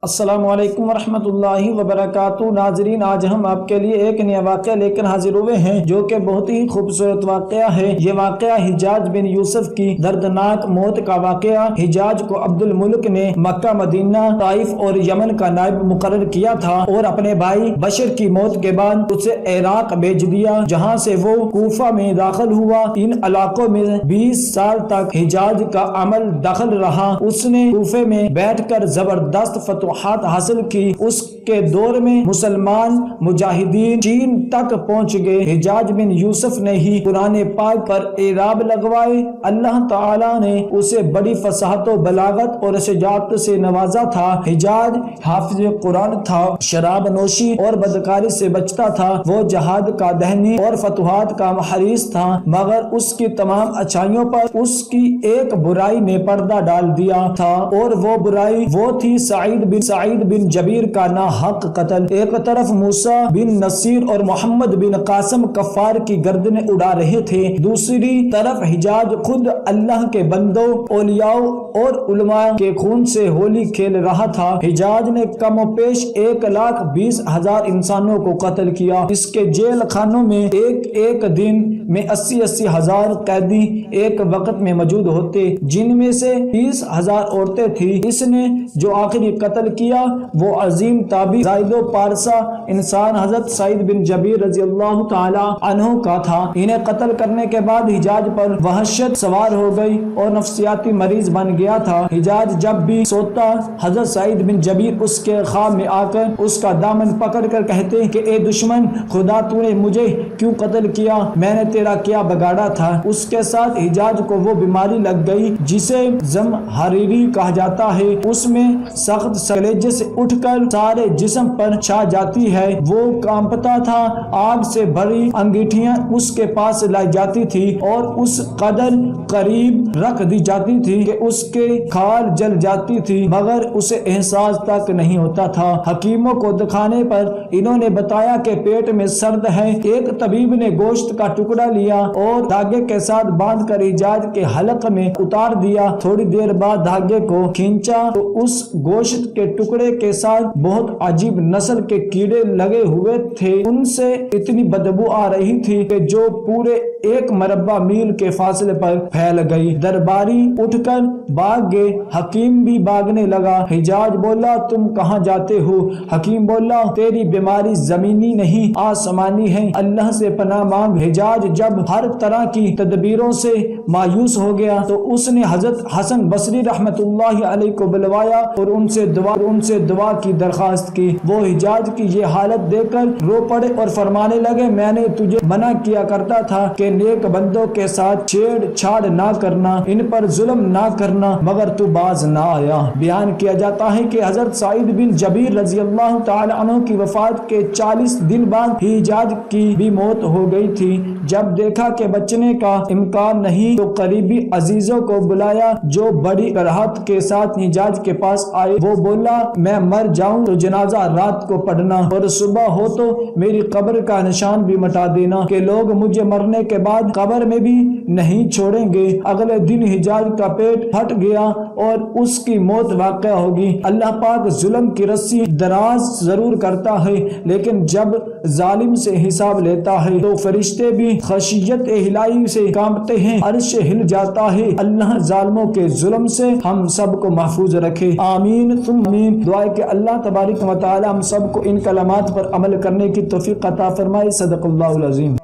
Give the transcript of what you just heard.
السلام علیکم ورحمۃ اللہ وبرکاتہ۔ ناظرین، آج ہم آپ کے لیے ایک نیا واقعہ لے کر حاضر ہوئے ہیں جو کہ بہت ہی خوبصورت واقعہ ہے۔ یہ واقعہ حجاج بن یوسف کی دردناک موت کا واقعہ۔ حجاج کو عبد الملک نے مکہ، مدینہ، طائف اور یمن کا نائب مقرر کیا تھا اور اپنے بھائی بشر کی موت کے بعد اسے عراق بھیج دیا، جہاں سے وہ کوفہ میں داخل ہوا۔ ان علاقوں میں 20 سال تک حجاج کا عمل دخل رہا۔ اس نے کوفے میں بیٹھ کر زبردست فتوحات حاصل کی۔ اس کے دور میں مسلمان مجاہدین چین تک پہنچ گئے۔ حجاج بن یوسف نے ہی قرآن پاک پر اعراب لگوائے۔ اللہ تعالی نے اسے بڑی فصاحت و بلاغت اور شجاعت سے نوازا تھا۔ حجاج حافظ قرآن تھا، شراب نوشی اور بدکاری سے بچتا تھا۔ وہ جہاد کا دہنی اور فتوحات کا حریص تھا، مگر اس کی تمام اچھائیوں پر اس کی ایک برائی نے پردہ ڈال دیا تھا، اور وہ برائی وہ تھی سعید بن جبیر کا ناحق قتل۔ ایک طرف موسیٰ بن نصیر اور محمد بن قاسم کفار کی گردنیں اڑا رہے تھے، دوسری طرف حجاج خود اللہ کے بندوں، اولیاء اور علماء کے خون سے ہولی کھیل رہا تھا۔ حجاج نے کم و بیش 1,20,000 انسانوں کو قتل کیا۔ اس کے جیل خانوں میں ایک دن میں 80 ہزار قیدی ایک وقت میں موجود ہوتے، جن میں سے 30,000 عورتیں تھیں۔ اس نے جو آخری قتل کیا وہ عظیم تابعی زائد و پارسا انسان حضرت سعید بن جبیر رضی اللہ تعالی عنہ کا تھا۔ انہیں قتل کرنے کے بعد حجاج پر وحشت سوار ہو گئی اور نفسیاتی مریض بن گیا تھا۔ حجاج جب بھی سوتا، حضرت سعید بن جبیر اس کے خواب میں آ کر اس کا دامن پکڑ کر کہتے کہ اے دشمن خدا، تو نے مجھے کیوں قتل کیا؟ میں نے تیرا کیا بگاڑا تھا؟ اس کے ساتھ حجاج کو وہ بیماری لگ گئی جسے زمہریری کہا جاتا ہے۔ اس میں سخت کلیجے سے اٹھ کر سارے جسم پر چھا جاتی ہے۔ وہ کانپتا تھا، آگ سے بھری انگیٹھیاں اس کے پاس لائی جاتی تھی اور اس قدر قریب رکھ دی جاتی تھی کہ اس کے کھال جل جاتی تھی، مگر اسے احساس تک نہیں ہوتا تھا۔ حکیموں کو دکھانے پر انہوں نے بتایا کہ پیٹ میں درد ہے۔ ایک طبیب نے گوشت کا ٹکڑا لیا اور دھاگے کے ساتھ باندھ کر حجاج کے حلق میں اتار دیا۔ تھوڑی دیر بعد دھاگے کو کھینچا تو اس گوشت کے ٹکڑے کے ساتھ بہت عجیب نسل کے کیڑے لگے ہوئے تھے۔ ان سے اتنی بدبو آ رہی تھی کہ جو پورے 1 مربع میل کے فاصلے پر پھیل گئی۔ درباری اٹھ کر بھاگ گئے، حکیم بھی بھاگنے لگا۔ حجاج بولا، تم کہاں جاتے ہو؟ حکیم بولا، تیری بیماری زمینی نہیں آسمانی ہے، اللہ سے پناہ مانگ۔ حجاج جب ہر طرح کی تدبیروں سے مایوس ہو گیا تو اس نے حضرت حسن بصری رحمت اللہ علیہ کو بلوایا اور ان سے دعا کی درخواست کی۔ وہ حجاج کی یہ حالت دیکھ کر رو پڑے اور فرمانے لگے، میں نے تجھے منع کیا کرتا تھا کہ نیک بندوں کے ساتھ چھیڑ چھاڑ نہ کرنا، ان پر ظلم نہ کرنا، مگر تو باز نہ آیا۔ بیان کیا جاتا ہے کہ حضرت سعید بن جبیر رضی اللہ تعالی عنہ کی وفات کے 40 دن بعد ہی حجاج کی بھی موت ہو گئی تھی۔ جب دیکھا کہ بچنے کا امکان نہیں تو قریبی عزیزوں کو بلایا جو بڑی راحت کے ساتھ حجاج کے پاس آئے۔ وہ بولا، میں مر جاؤں تو جنازہ رات کو پڑھنا اور صبح ہو تو میری قبر کا نشان بھی مٹا دینا کہ لوگ مجھے مرنے کے بعد قبر میں بھی نہیں چھوڑیں گے۔ اگلے دن حجاج کا پیٹ پھٹ گیا اور اس کی موت واقع ہوگی۔ اللہ پاک ظلم کی رسی دراز ضرور کرتا ہے، لیکن جب ظالم سے حساب لیتا ہے تو فرشتے بھی خشیت الہی سے کانپتے ہیں، عرش ہل جاتا ہے۔ اللہ ظالموں کے ظلم سے ہم سب کو محفوظ رکھے، آمین ثم آمین۔ دعا ہے کہ اللہ تبارک و تعالی ہم سب کو ان کلمات پر عمل کرنے کی توفیق عطا فرمائے۔ صدق اللہ العظیم۔